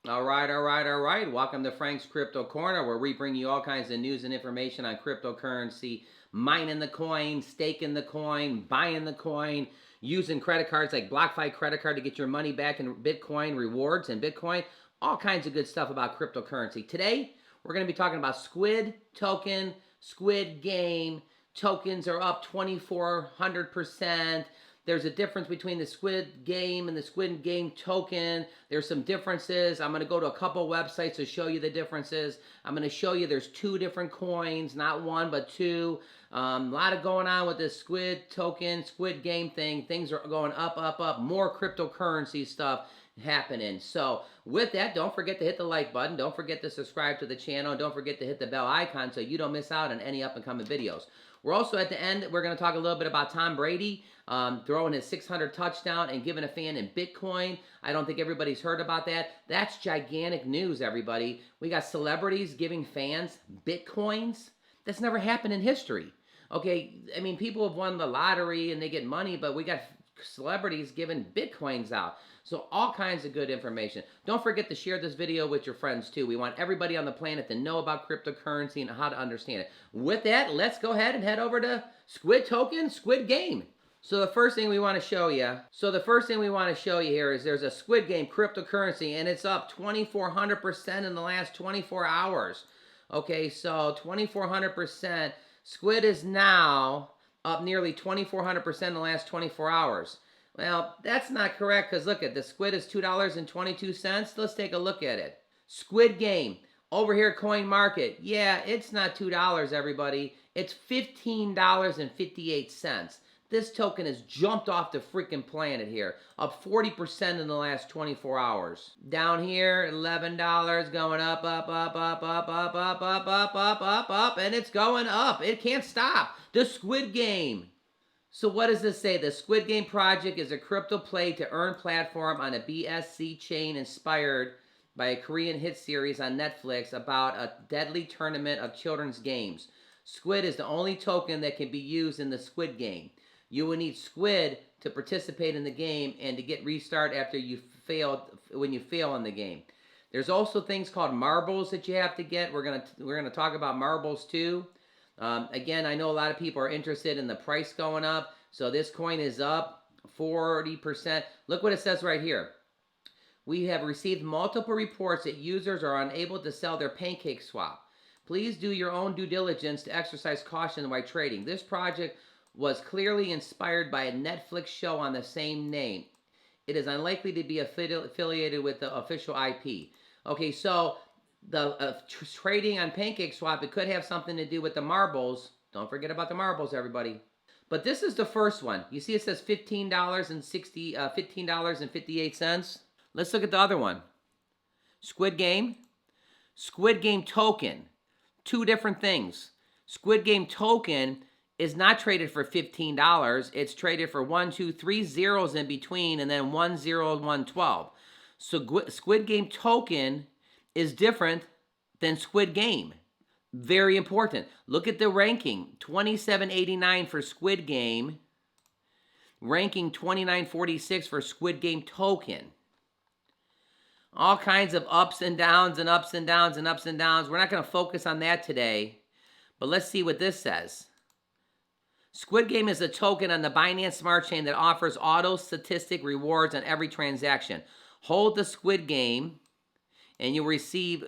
All right, all right, all right. Welcome to Frank's Crypto Corner, where we bring you all kinds of news and information on cryptocurrency, mining the coin, staking the coin, buying the coin, using credit cards like BlockFi credit card to get your money back in Bitcoin rewards and Bitcoin, all kinds of good stuff about cryptocurrency. Today, we're going to be talking about Squid token, Squid Game. Tokens are up 2,400%. There's a difference between the Squid Game and the Squid Game token. There's some differences. I'm going to go to a couple websites to show you the differences. I'm going to show you there's two different coins, not one, but two. A lot of going on with this Squid token, Squid Game thing. Things are going up, up, up. More cryptocurrency stuff happening. So with that, don't forget to hit the like button. Don't forget to subscribe to the channel. Don't forget to hit the bell icon so you don't miss out on any up and coming videos. We're also at the end, we're going to talk a little bit about Tom Brady throwing his 600 touchdown and giving a fan in Bitcoin. I don't think everybody's heard about that. That's gigantic news, everybody. We got celebrities giving fans Bitcoins. That's never happened in history. Okay, I mean, people have won the lottery and they get money, but we got celebrities giving Bitcoins out. So all kinds of good information. Don't forget to share this video with your friends too. We want everybody on the planet to know about cryptocurrency and how to understand it. With that, let's go ahead and head over to Squid Token, Squid Game. So the first thing we want to show you, here is there's a Squid Game cryptocurrency and it's up 2,400% in the last 24 hours. Okay, so 2,400%. Squid is now up nearly 2,400% in the last 24 hours. Well, that's not correct because look at the Squid is $2.22. Let's take a look at it. Squid Game over here, Coin Market. Yeah, it's not $2, everybody. It's $15.58. This token has jumped off the freaking planet here, up 40% in the last 24 hours. Down here, $11, going up, up, up, up, up, up, up, up, up, up, up, up, and it's going up. It can't stop. The Squid Game. So what does this say? The Squid Game project is a crypto play to earn platform on a BSC chain inspired by a Korean hit series on Netflix about a deadly tournament of children's games. Squid is the only token that can be used in the Squid Game. You will need Squid to participate in the game and to get restart after you when you fail in the game. There's also things called marbles that you have to get. We're gonna talk about marbles too. Again, I know a lot of people are interested in the price going up. So this coin is up 40%. Look what it says right here. We have received multiple reports that users are unable to sell their pancake swap. Please do your own due diligence to exercise caution while trading. This project was clearly inspired by a Netflix show on the same name. It is unlikely to be affiliated with the official IP. Okay, so the trading on PancakeSwap, it could have something to do with the marbles. Don't forget about the marbles, everybody. But this is the first one. You see it says $15.58. Let's look at the other one. Squid Game. Squid Game Token. Two different things. Squid Game Token is not traded for $15. It's traded for 1, 2, 3 zeros in between and then 1, 0, 1, 12. So Squid Game Token is different than Squid Game. Very important. Look at the ranking. 2789 for Squid Game. Ranking 2946 for Squid Game Token. All kinds of ups and downs and ups and downs and ups and downs. We're not going to focus on that today. But let's see what this says. Squid Game is a token on the Binance Smart Chain that offers auto statistic rewards on every transaction. Hold the Squid Game and you'll receive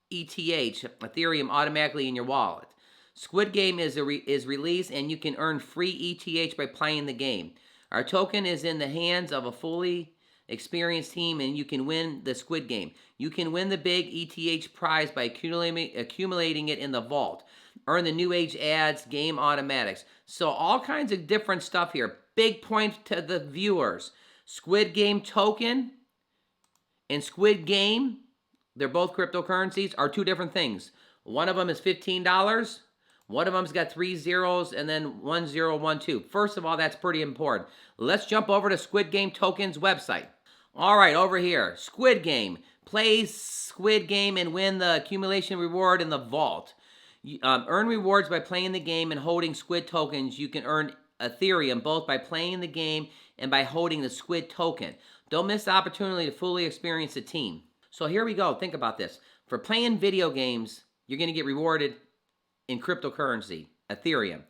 ETH, Ethereum, automatically in your wallet. Squid Game is released and you can earn free ETH by playing the game. Our token is in the hands of a fully experienced team and you can win the Squid Game. You can win the big ETH prize by accumulating it in the vault. Earn the new age ads, game automatics. So all kinds of different stuff here. Big point to the viewers. Squid Game Token and Squid Game, they're both cryptocurrencies, are two different things. One of them is $15. One of them's got 3 zeros and then 1012. First of all, that's pretty important. Let's jump over to Squid Game Token's website. All right, over here, Squid Game. Play Squid Game and win the accumulation reward in the vault. Earn rewards by playing the game and holding Squid tokens. You can earn Ethereum both by playing the game and by holding the Squid token. Don't miss the opportunity to fully experience the team. So here we go. Think about this. For playing video games, you're going to get rewarded in cryptocurrency, Ethereum.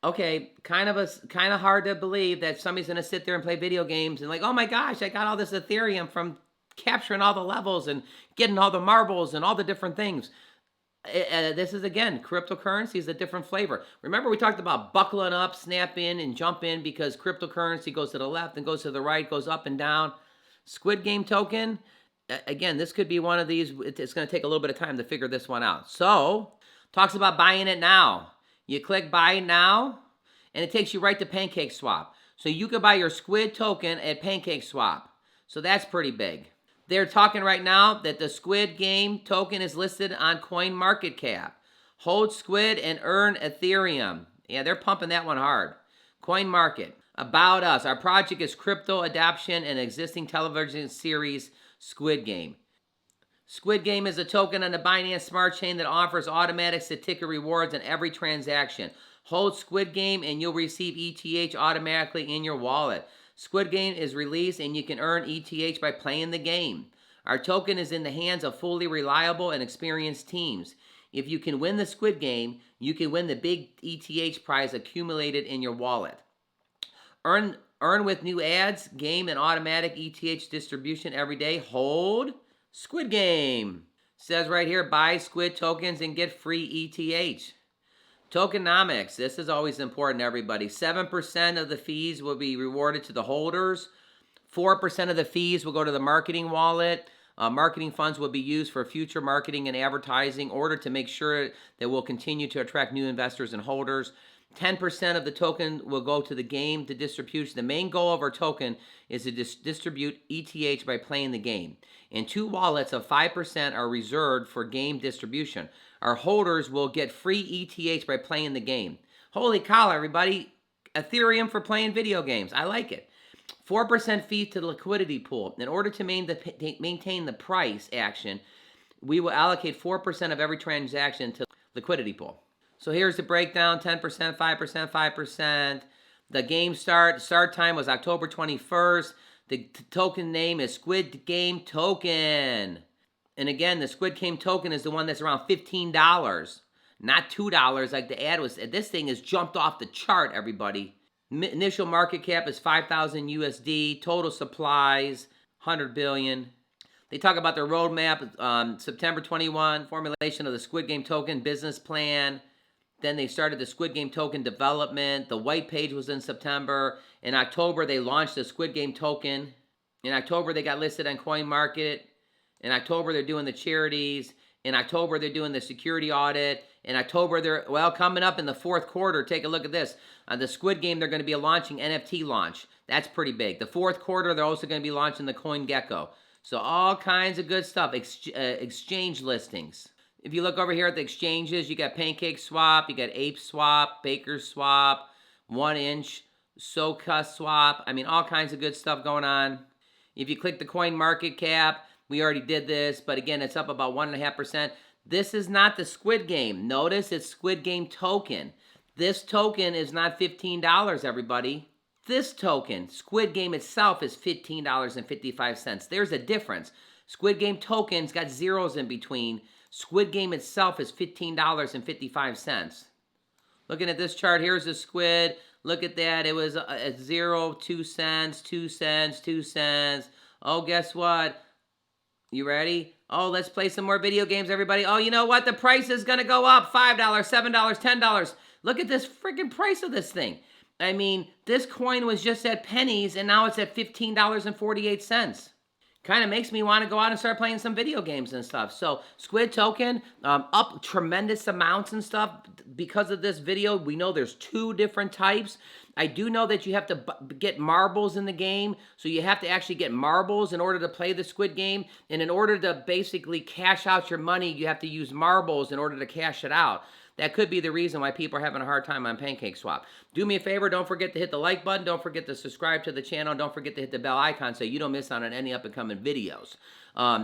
Okay, kind of hard to believe that somebody's going to sit there and play video games and like, oh my gosh, I got all this Ethereum from capturing all the levels and getting all the marbles and all the different things. This is, again, cryptocurrency is a different flavor. Remember we talked about buckling up, snap in, and jump in because cryptocurrency goes to the left and goes to the right, goes up and down. Squid Game token, again, this could be one of these. It's going to take a little bit of time to figure this one out. So, talks about buying it now. You click buy now, and it takes you right to PancakeSwap. So you can buy your Squid token at PancakeSwap. So that's pretty big. They're talking right now that the Squid Game token is listed on CoinMarketCap. Hold Squid and earn Ethereum. Yeah, they're pumping that one hard. CoinMarket. About us. Our project is crypto adoption and existing television series Squid Game. Squid Game is a token on the Binance Smart Chain that offers automatic ticket rewards on every transaction. Hold Squid Game and you'll receive ETH automatically in your wallet. Squid Game is released and you can earn ETH by playing the game. Our token is in the hands of fully reliable and experienced teams. If you can win the Squid Game, you can win the big ETH prize accumulated in your wallet. Earn with new ads, game, and automatic ETH distribution every day. Hold Squid Game. Says right here, buy Squid tokens and get free ETH. Tokenomics. This is always important, everybody. 7% of the fees will be rewarded to the holders. 4% of the fees will go to the marketing wallet. Marketing funds will be used for future marketing and advertising in order to make sure that we'll continue to attract new investors and holders. 10% of the token will go to the game to distribution. The main goal of our token is to distribute ETH by playing the game. And 2 wallets of 5% are reserved for game distribution. Our holders will get free ETH by playing the game. Holy cow, everybody. Ethereum for playing video games. I like it. 4% fee to the liquidity pool. In order to maintain the price action, we will allocate 4% of every transaction to the liquidity pool. So here's the breakdown, 10%, 5%, 5%. The game start time was October 21st. The token name is Squid Game Token. And again, the Squid Game Token is the one that's around $15, not $2 like the ad was. This thing has jumped off the chart, everybody. Initial market cap is 5,000 USD. Total supplies, 100 billion. They talk about their roadmap, September 21, formulation of the Squid Game Token business plan. Then they started the Squid Game token development. The white page was in September. In October, they launched the Squid Game token. In October, they got listed on CoinMarket. In October, they're doing the charities. In October, they're doing the security audit. In October, coming up in the fourth quarter, take a look at this. The Squid Game, they're going to be launching NFT launch. That's pretty big. The fourth quarter, they're also going to be launching the CoinGecko. So all kinds of good stuff. Exchange listings. If you look over here at the exchanges, you got PancakeSwap, you got ApeSwap, BakerSwap, 1inch, SoCusSwap. I mean, all kinds of good stuff going on. If you click the CoinMarketCap, we already did this, but again, it's up about 1.5%. This is not the Squid Game. Notice it's Squid Game Token. This token is not $15, everybody. This token, Squid Game itself, is $15.55. There's a difference. Squid Game Token's got zeros in between. Squid Game itself is $15.55. Looking at this chart, here's the squid. Look at that. It was at 0, 2 cents, 2 cents, 2 cents. Oh, guess what? You ready? Oh, let's play some more video games, everybody. Oh, you know what? The price is going to go up. $5, $7, $10. Look at this freaking price of this thing. I mean, this coin was just at pennies, and now it's at $15.48. Kind of makes me want to go out and start playing some video games and stuff. So Squid Token, up tremendous amounts and stuff. Because of this video, we know there's 2 different types. I do know that you have to get marbles in the game. So you have to actually get marbles in order to play the Squid Game. And in order to basically cash out your money, you have to use marbles in order to cash it out. That could be the reason why people are having a hard time on PancakeSwap. Do me a favor, don't forget to hit the like button. Don't forget to subscribe to the channel. Don't forget to hit the bell icon so you don't miss out on any up and coming videos.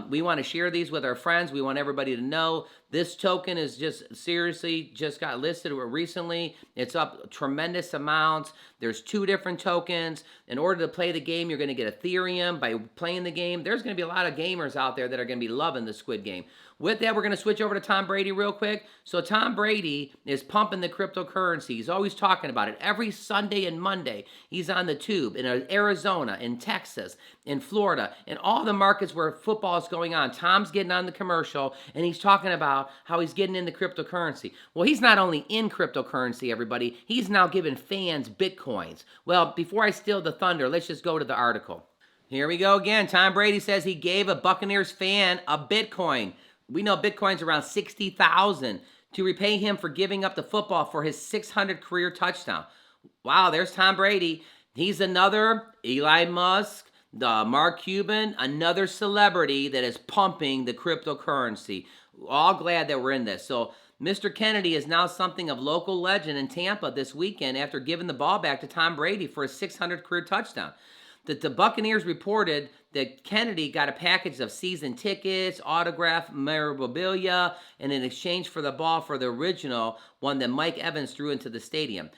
We want to share these with our friends. We want everybody to know this token is just got listed recently. It's up tremendous amounts. There's 2 different tokens. In order to play the game, you're going to get Ethereum by playing the game. There's going to be a lot of gamers out there that are going to be loving the Squid Game. With that, we're going to switch over to Tom Brady real quick. So Tom Brady is pumping the cryptocurrency. He's always talking about it. Every Sunday and Monday, he's on the tube in Arizona, in Texas, in Florida, in all the markets where football is going on. Tom's getting on the commercial, and he's talking about how he's getting into cryptocurrency. Well, he's not only in cryptocurrency, everybody. He's now giving fans Bitcoins. Well, before I steal the thunder, let's just go to the article. Here we go again. Tom Brady says he gave a Buccaneers fan a Bitcoin. We know Bitcoin's around 60,000 to repay him for giving up the football for his 600 career touchdown. Wow, there's Tom Brady. He's another Elon Musk, Mark Cuban, another celebrity that is pumping the cryptocurrency. All glad that we're in this. So Mr. Kennedy is now something of local legend in Tampa this weekend after giving the ball back to Tom Brady for his 600 career touchdown. The Buccaneers reported that Kennedy got a package of season tickets, autographed memorabilia, and in exchange for the ball for the original one that Mike Evans threw into the stadium,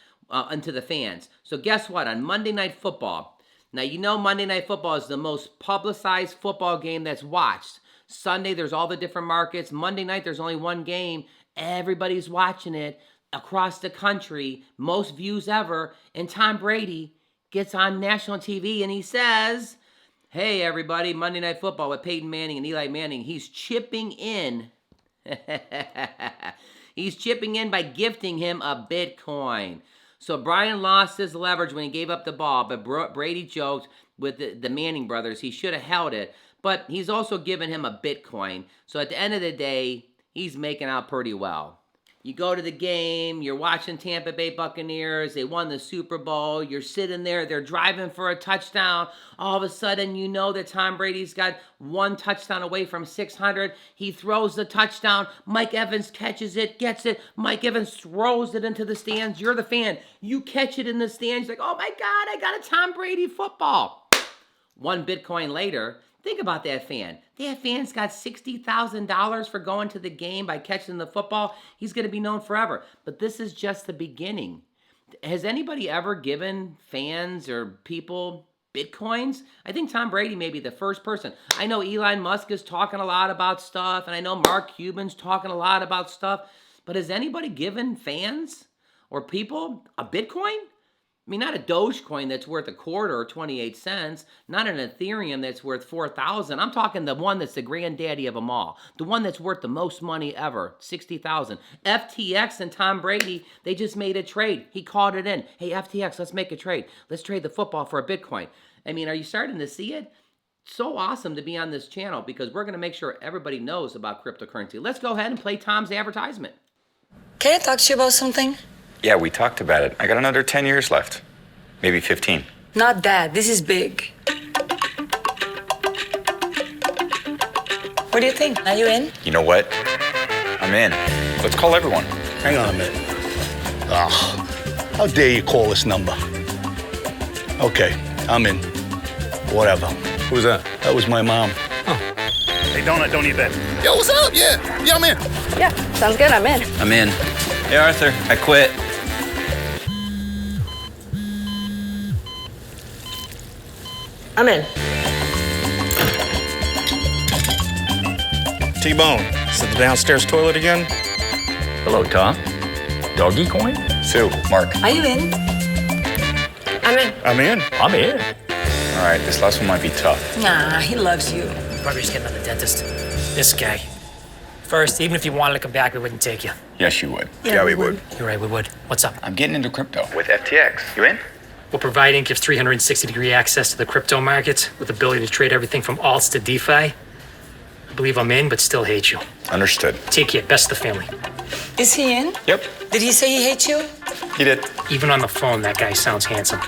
into the fans. So guess what? On Monday Night Football, now you know Monday Night Football is the most publicized football game that's watched. Sunday, there's all the different markets. Monday night, there's only one game. Everybody's watching it across the country, most views ever, and Tom Brady gets on national TV and he says, hey everybody, Monday Night Football with Peyton Manning and Eli Manning. He's chipping in. He's chipping in by gifting him a Bitcoin. So Brian lost his leverage when he gave up the ball, but Brady joked with the Manning brothers he should have held it. But he's also given him a Bitcoin. So at the end of the day, he's making out pretty well. You go to the game, you're watching Tampa Bay Buccaneers, they won the Super Bowl, you're sitting there, they're driving for a touchdown. All of a sudden, you know that Tom Brady's got 1 touchdown away from 600. He throws the touchdown. Mike Evans catches it, gets it. Mike Evans throws it into the stands. You're the fan. You catch it in the stands. You're like, oh my God, I got a Tom Brady football. 1 Bitcoin later, think about that fan. That fan's got $60,000 for going to the game by catching the football. He's going to be known forever. But this is just the beginning. Has anybody ever given fans or people Bitcoins? I think Tom Brady may be the first person. I know Elon Musk is talking a lot about stuff, and I know Mark Cuban's talking a lot about stuff. But has anybody given fans or people a Bitcoin? I mean, not a Dogecoin that's worth $0.25 or 28 cents, not an Ethereum that's worth 4,000. I'm talking the one that's the granddaddy of them all, the one that's worth the most money ever, 60,000. FTX and Tom Brady, they just made a trade. He called it in. Hey, FTX, let's make a trade. Let's trade the football for a Bitcoin. I mean, are you starting to see it? So awesome to be on this channel because we're going to make sure everybody knows about cryptocurrency. Let's go ahead and play Tom's advertisement. Can I talk to you about something? Yeah, we talked about it. I got another 10 years left. Maybe 15. Not that. This is big. What do you think? Are you in? You know what? I'm in. Let's call everyone. Hang on a minute. How dare you call this number? Okay, I'm in. Whatever. Who's that? That was my mom. Hey, Donut, don't eat that. Yo, what's up? Yeah, I'm in. Yeah, sounds good. I'm in. I'm in. Hey, Arthur, I quit. I'm in. T-Bone, is it the downstairs toilet again? Hello, Tom. Dogecoin? Sue, Mark. Are you in? I'm in. I'm in. I'm in. All right, this last one might be tough. Nah, he loves you. Probably just getting out of the dentist. This guy. First, even if you wanted to come back, we wouldn't take you. Yes, you would. Yeah, we would. You're right, we would. What's up? I'm getting into crypto. With FTX. You in? We'll provide Inc. gives 360-degree access to the crypto markets with the ability to trade everything from alts to DeFi. I believe I'm in, but still hate you. Understood. Take care. Best of the family. Is he in? Yep, Did he say he hates you? he did. Even on the phone, that guy sounds handsome.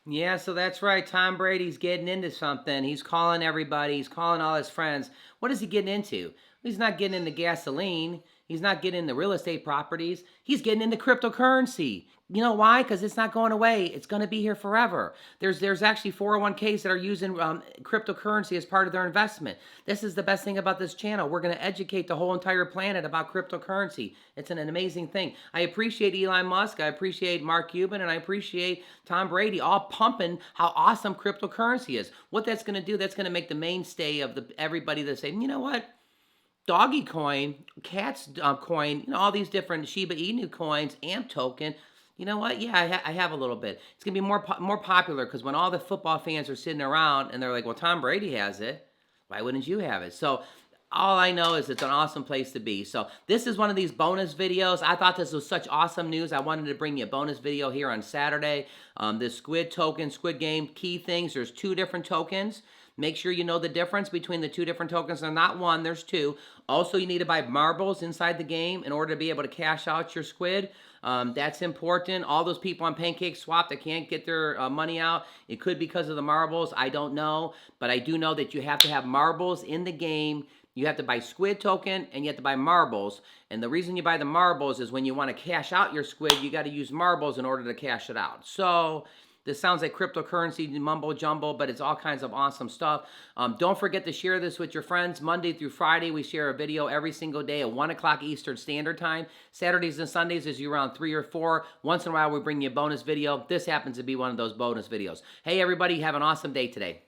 Yeah, so that's right. Tom Brady's getting into something. He's calling everybody. He's calling all his friends. What is he getting into? He's not getting into gasoline. He's not getting into real estate properties. He's getting into cryptocurrency. You know why? Because it's not going away. It's going to be here forever. There's actually 401ks that are using cryptocurrency as part of their investment. This is the best thing about this channel. We're going to educate the whole entire planet about cryptocurrency. It's an amazing thing. I appreciate Elon Musk. I appreciate Mark Cuban. And I appreciate Tom Brady all pumping how awesome cryptocurrency is. What that's going to do, that's going to make the mainstay of everybody that's saying, you know what? Dogecoin, Cat's coin, all these different Shiba Inu coins, AMP token. You know what? Yeah, I have a little bit. It's going to be more popular because when all the football fans are sitting around and they're like, well, Tom Brady has it. Why wouldn't you have it? So all I know is it's an awesome place to be. So this is one of these bonus videos. I thought this was such awesome news. I wanted to bring you a bonus video here on Saturday. This Squid Game key things. There's 2 different tokens. Make sure you know the difference between the 2 different tokens. They're not 1, there's 2. Also, you need to buy marbles inside the game in order to be able to cash out your squid. That's important. All those people on Pancake Swap that can't get their money out, it could be because of the marbles. I don't know. But I do know that you have to have marbles in the game. You have to buy squid token and you have to buy marbles. And the reason you buy the marbles is when you want to cash out your squid, you got to use marbles in order to cash it out. So this sounds like cryptocurrency mumbo jumbo, but it's all kinds of awesome stuff. Don't forget to share this with your friends. Monday through Friday, we share a video every single day at 1 o'clock Eastern Standard Time. Saturdays and Sundays is around 3 or 4. Once in a while, we bring you a bonus video. This happens to be one of those bonus videos. Hey, everybody, have an awesome day today.